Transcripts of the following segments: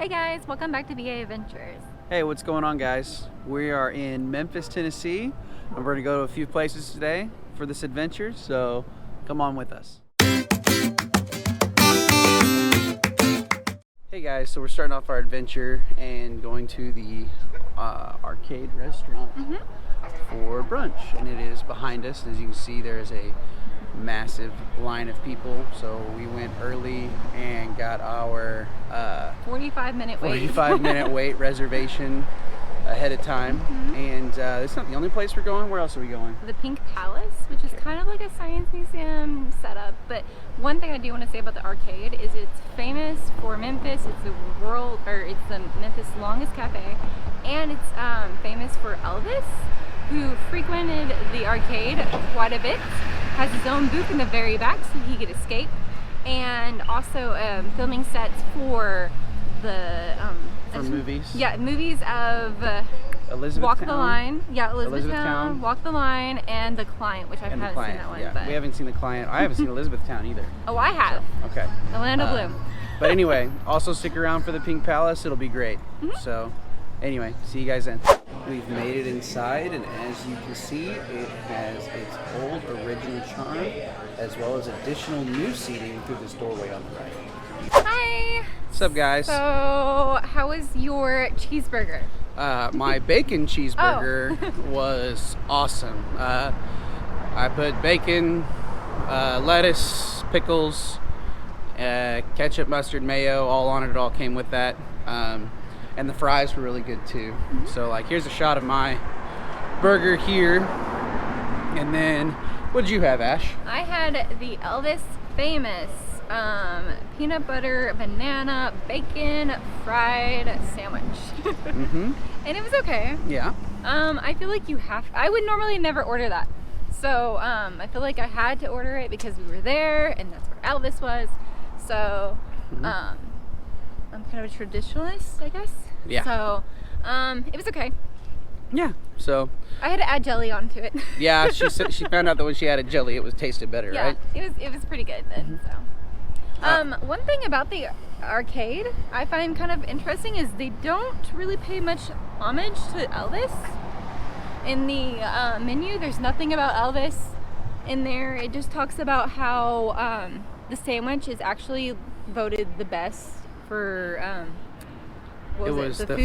Hey guys, welcome back to BA Adventures. Hey, what's going on, guys? We are in Memphis, Tennessee, and we're going to go to a few places today for this adventure, so come on with us. Hey guys, so we're starting off our adventure and going to the arcade restaurant for brunch, and it is behind us. As you can see, there's a massive line of people, so we went early and got our 45-minute wait reservation ahead of time. And it's not the only place we're going. Where else are we going? The Pink Palace, which is kind of like a science museum setup. But one thing I do want to say about the arcade is it's famous for Memphis. It's the Memphis longest cafe, and it's famous for Elvis, who frequented the arcade quite a bit. Has his own booth in the very back so he could escape, and also filming sets for the movies. Yeah, movies of Elizabeth Walk Town. the Line. Yeah, Elizabeth Town. Walk the Line, and The Client, which I haven't seen that one. Yeah, but we haven't seen The Client. I haven't seen Elizabeth Town either. Oh, I have. So, okay. The Land of Bloom. But anyway, also stick around for the Pink Palace. It'll be great. So anyway, see you guys then. We've made it inside, and as you can see, it has its old original charm as well as additional new seating through this doorway on the right. Hi. What's up, guys? So, how was your cheeseburger? My bacon cheeseburger was awesome. I put bacon, lettuce, pickles, ketchup, mustard, mayo, all on it. It all came with that. And the fries were really good too. So like, here's a shot of my burger here. And then, what did you have, Ash? I had the Elvis famous peanut butter, banana, bacon, fried sandwich. And it was okay. Yeah. I feel like I would normally never order that. So I feel like I had to order it because we were there and that's where Elvis was. So I'm kind of a traditionalist, I guess. Yeah. So it was okay. Yeah. So I had to add jelly onto it. yeah, she said she found out that when she added jelly, it was tasted better, yeah, right? it was pretty good then. So one thing about the arcade I find kind of interesting is they don't really pay much homage to Elvis in the menu. There's nothing about Elvis in there. It just talks about how the sandwich is actually voted the best for what was it? The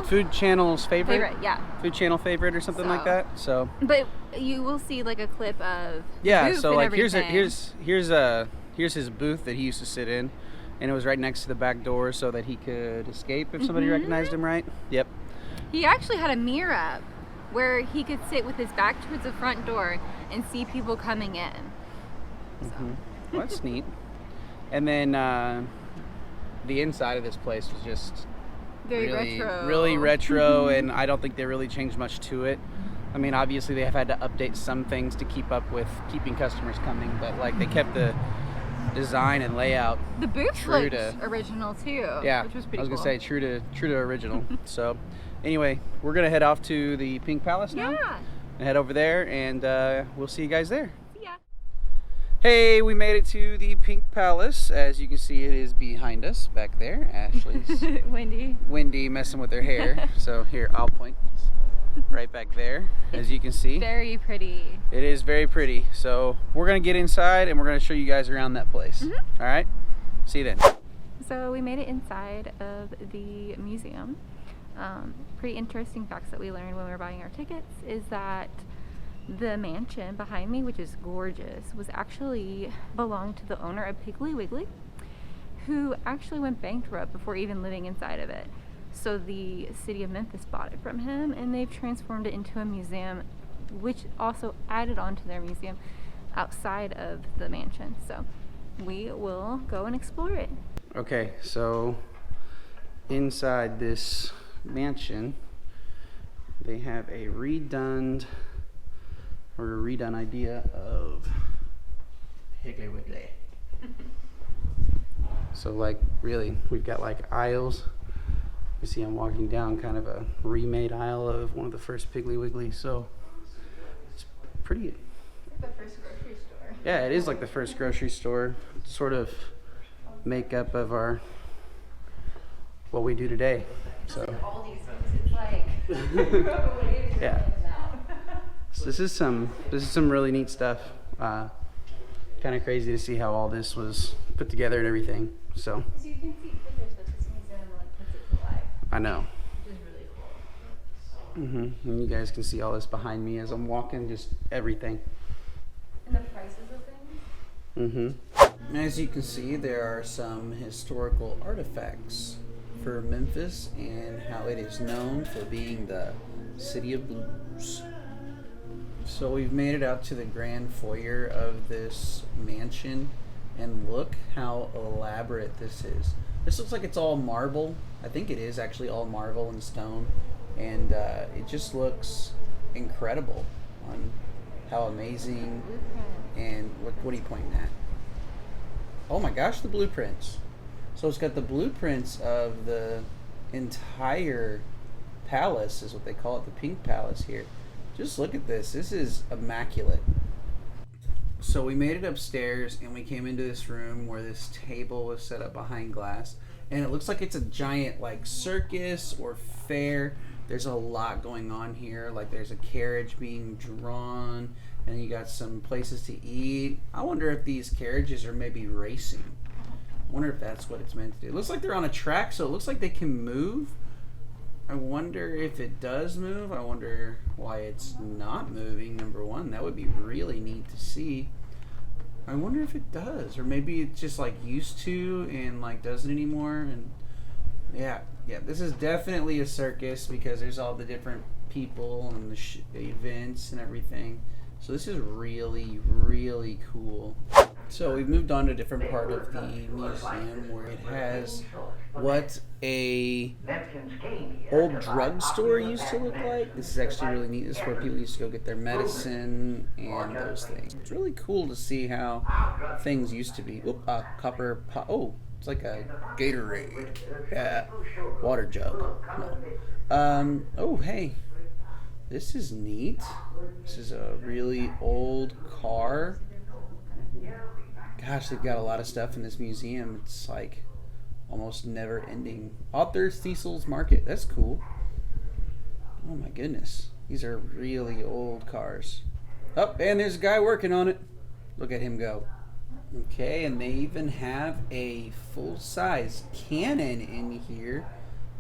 Food Channel's favorite. Yeah. Food Channel favorite or something like that. So. But you will see like a clip of Yeah. the booth So and like everything. here's his booth that he used to sit in, and it was right next to the back door so that he could escape if somebody recognized him. Right. Yep. He actually had a mirror up where he could sit with his back towards the front door and see people coming in. So. Well, that's neat. And then the inside of this place was just really retro, and I don't think they really changed much to it. I mean, obviously they have had to update some things to keep up with keeping customers coming, but like they kept the design and layout. The booth looked original too. Yeah, which was pretty I was cool. gonna say true to original. So anyway, we're gonna head off to the Pink Palace now. Yeah. And head over there, and we'll see you guys there. See ya. Hey, we made it to the Pink Palace. As you can see, it is behind us back there. Ashley's Wendy messing with her hair. So here, I'll point right back there, as you can see. Very pretty. It is very pretty. So we're gonna get inside and we're gonna show you guys around that place. All right, see you then. So we made it inside of the museum. Pretty interesting facts that we learned when we were buying our tickets is that the mansion behind me, which is gorgeous, was actually belonged to the owner of Piggly Wiggly, who actually went bankrupt before even living inside of it. So the city of Memphis bought it from him, and they've transformed it into a museum, which also added on to their museum outside of the mansion. So we will go and explore it. Okay, so inside this mansion, they have a redone idea of Piggly Wiggly. So like really, we've got like aisles. You see I'm walking down kind of a remade aisle of one of the first Piggly Wiggly. So it's pretty. It's the first grocery store. Yeah, it is like the first grocery store. Sort of makeup of our what we do today. So All these things, it's like yeah. So this is some really neat stuff. Kind of crazy to see how all this was put together and everything. So you can see pictures, but this museum like puts it to life. I know. Which is really cool. And you guys can see all this behind me as I'm walking, just everything. And the prices of things. As you can see, there are some historical artifacts for Memphis and how it is known for being the city of blues. So we've made it out to the grand foyer of this mansion, and look how elaborate this is. This looks like it's all marble. I think it is actually all marble and stone, and it just looks incredible on how amazing. And what are you pointing at? Oh my gosh, the blueprints. So it's got the blueprints of the entire palace, is what they call it, the Pink Palace here. Just look at this. This is immaculate. So we made it upstairs and we came into this room where this table was set up behind glass. And it looks like it's a giant like circus or fair. There's a lot going on here. Like there's a carriage being drawn and you got some places to eat. I wonder if these carriages are maybe racing. I wonder if that's what it's meant to do. It looks like they're on a track, so it looks like they can move. I wonder if it does move. I wonder why it's not moving, number one. That would be really neat to see. I wonder if it does, or maybe it's just like used to and like doesn't anymore. And yeah, this is definitely a circus because there's all the different people and the events and everything. So this is really, really cool. So we've moved on to a different part of the museum where it has what a old drugstore used to look like. This is actually really neat. This is where people used to go get their medicine and those things. It's really cool to see how things used to be. Oop, copper pot. Oh, it's like a Gatorade. Yeah, water jug. No. Oh, hey. This is neat. This is a really old car. Gosh, they've got a lot of stuff in this museum. It's like almost never ending. Author Cecil's Market. That's cool. Oh my goodness. These are really old cars. Oh, and there's a guy working on it. Look at him go. Okay, and they even have a full-size cannon in here.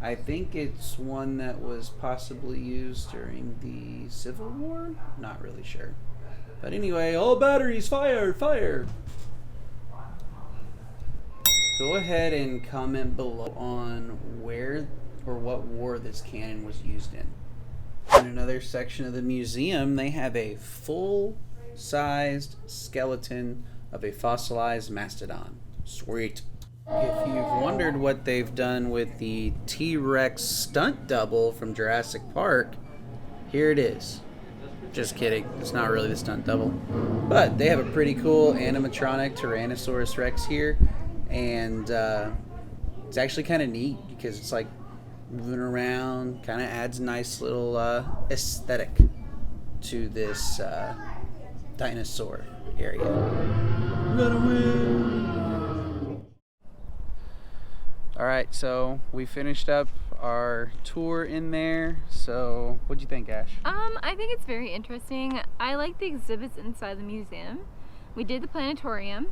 I think it's one that was possibly used during the Civil War. Not really sure. But anyway, all batteries, fire, fire. Go ahead and comment below on where or what war this cannon was used in. In another section of the museum, they have a full-sized skeleton of a fossilized mastodon. Sweet. If you've wondered what they've done with the T-Rex stunt double from Jurassic Park, here it is. Just kidding, it's not really the stunt double. But they have a pretty cool animatronic Tyrannosaurus Rex here, and it's actually kind of neat because it's like moving around, kind of adds a nice little aesthetic to this dinosaur area. Run away! Alright, so we finished up our tour in there. So, what'd you think, Ash? I think it's very interesting. I like the exhibits inside the museum. We did the planetarium,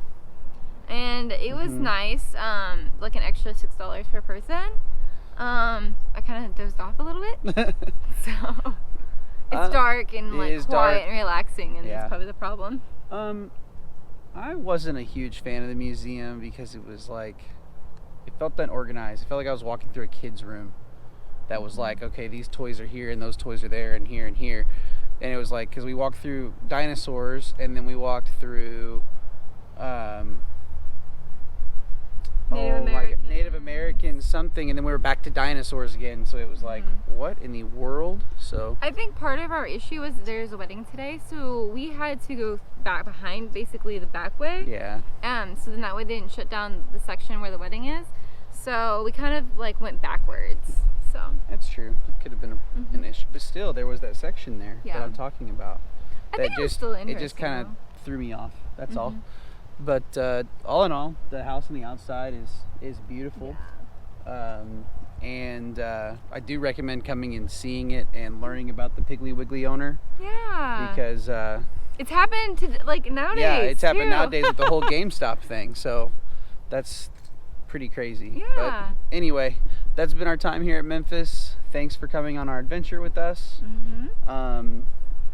and it was nice. Like an extra $6 per person. I kind of dozed off a little bit. So, it's dark and like quiet and relaxing, and that's probably the problem. I wasn't a huge fan of the museum because it was like, it felt unorganized. It felt like I was walking through a kid's room that was like, okay, these toys are here and those toys are there and here and here. And it was like, because we walked through dinosaurs and then we walked through Native American something, and then we were back to dinosaurs again. So it was like, what in the world? So I think part of our issue was there's a wedding today, so we had to go back behind, basically the back way. Yeah. So then that way they didn't shut down the section where the wedding is. So we kind of like went backwards. So that's true. It could have been an issue, but still, there was that section there that I'm talking about. I think it was still interesting. It just kind of threw me off. That's all. But all in all, the house on the outside is beautiful. and I do recommend coming and seeing it and learning about the Piggly Wiggly owner. Yeah. Because it's happened to nowadays. Yeah, it's happened too. nowadays with the whole GameStop thing. So that's pretty crazy. Yeah. But anyway, that's been our time here at Memphis. Thanks for coming on our adventure with us.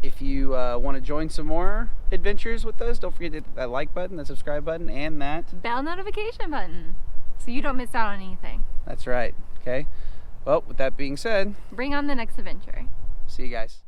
If you want to join some more adventures with us, don't forget to hit that like button, that subscribe button, and that bell notification button so you don't miss out on anything. That's right. Okay. Well, with that being said, Bring on the next adventure. see you guys.